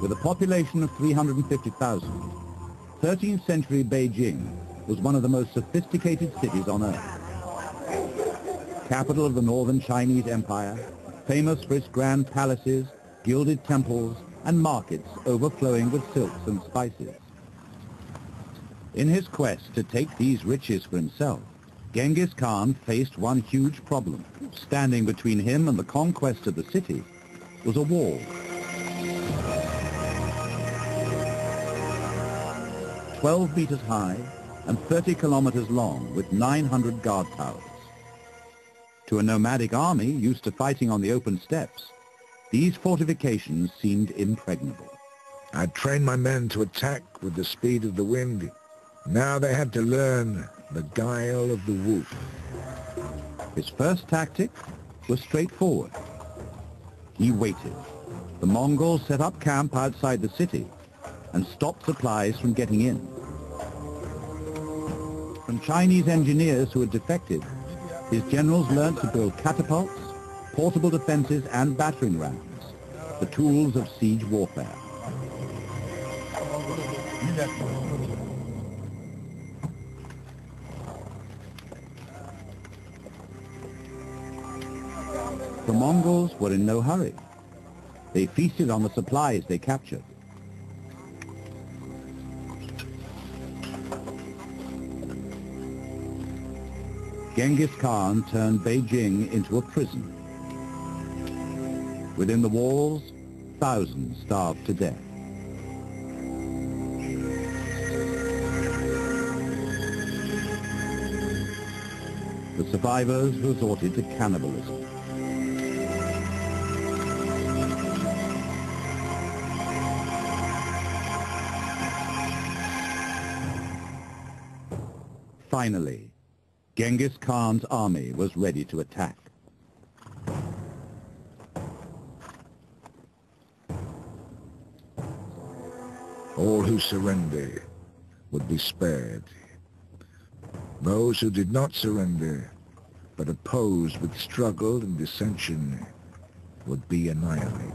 With a population of 350,000, 13th century Beijing was one of the most sophisticated cities on earth. Capital of the northern Chinese Empire, famous for its grand palaces, gilded temples, and markets overflowing with silks and spices. In his quest to take these riches for himself, Genghis Khan faced one huge problem. Standing between him and the conquest of the city was a wall. 12 meters high and 30 kilometers long with 900 guard towers. To a nomadic army used to fighting on the open steppes, these fortifications seemed impregnable. I trained my men to attack with the speed of the wind. Now they had to learn the guile of the wolf. His first tactic was straightforward. He waited. The Mongols set up camp outside the city and stopped supplies from getting in. From Chinese engineers who had defected, his generals learned to build catapults, portable defenses and battering rams, the tools of siege warfare. The Mongols were in no hurry. They feasted on the supplies they captured. Genghis Khan turned Beijing into a prison. Within the walls, thousands starved to death. The survivors resorted to cannibalism. Finally, Genghis Khan's army was ready to attack. All who surrendered would be spared. Those who did not surrender, but opposed with struggle and dissension, would be annihilated.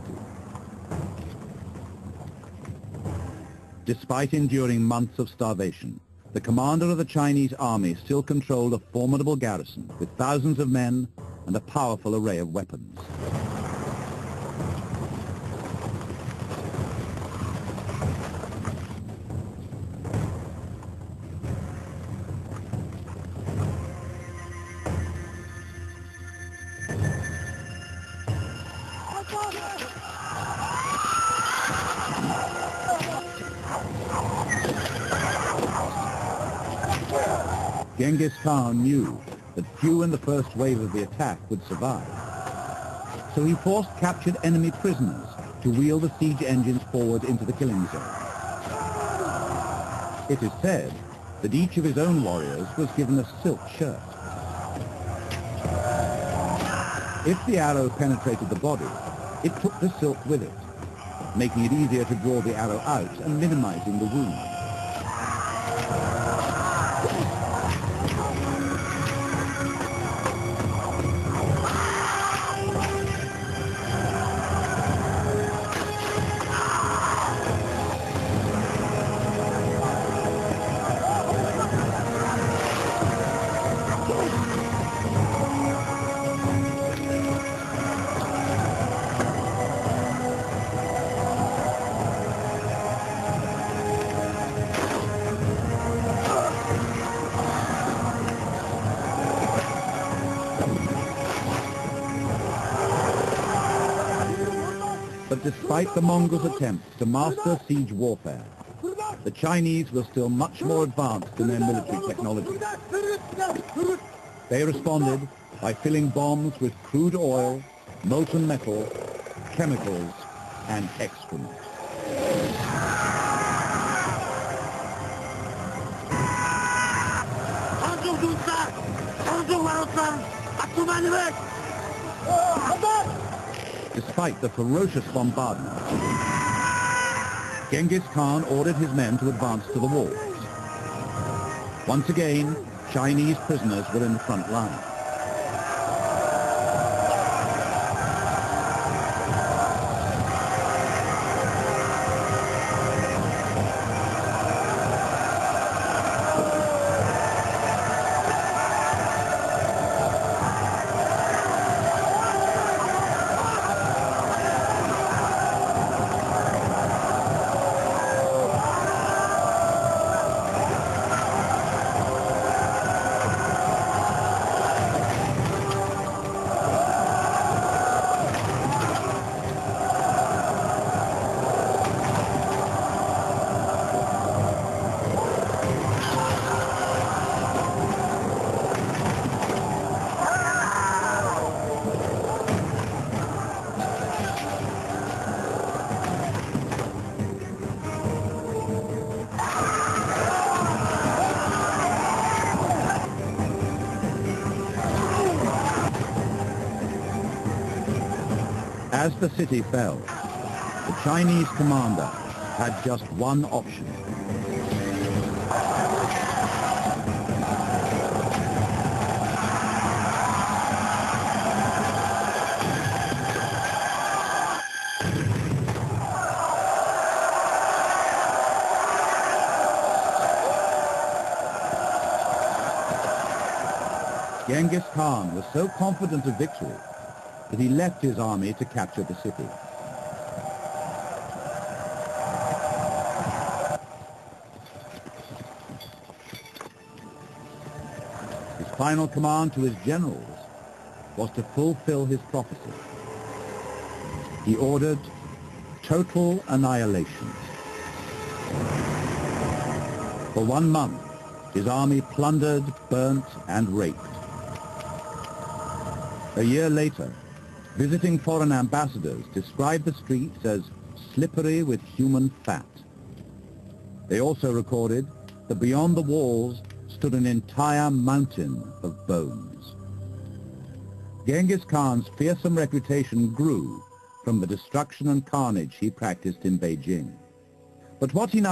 Despite enduring months of starvation, the commander of the Chinese army still controlled a formidable garrison with thousands of men and a powerful array of weapons. Genghis Khan knew that few in the first wave of the attack would survive. So he forced captured enemy prisoners to wheel the siege engines forward into the killing zone. It is said that each of his own warriors was given a silk shirt. If the arrow penetrated the body, it took the silk with it, making it easier to draw the arrow out and minimizing the wound. But despite the Mongols' attempts to master siege warfare, the Chinese were still much more advanced in their military technology. They responded by filling bombs with crude oil, molten metal, chemicals, and excrement. Despite the ferocious bombardment, Genghis Khan ordered his men to advance to the walls. Once again, Chinese prisoners were in the front line. As the city fell, the Chinese commander had just one option. Genghis Khan was so confident of victory that he left his army to capture the city. His final command to his generals was to fulfill his prophecy. He ordered total annihilation. For 1 month, his army plundered, burnt, and raped. A year later, visiting foreign ambassadors described the streets as slippery with human fat. They also recorded that beyond the walls stood an entire mountain of bones. Genghis Khan's fearsome reputation grew from the destruction and carnage he practiced in Beijing. But what he now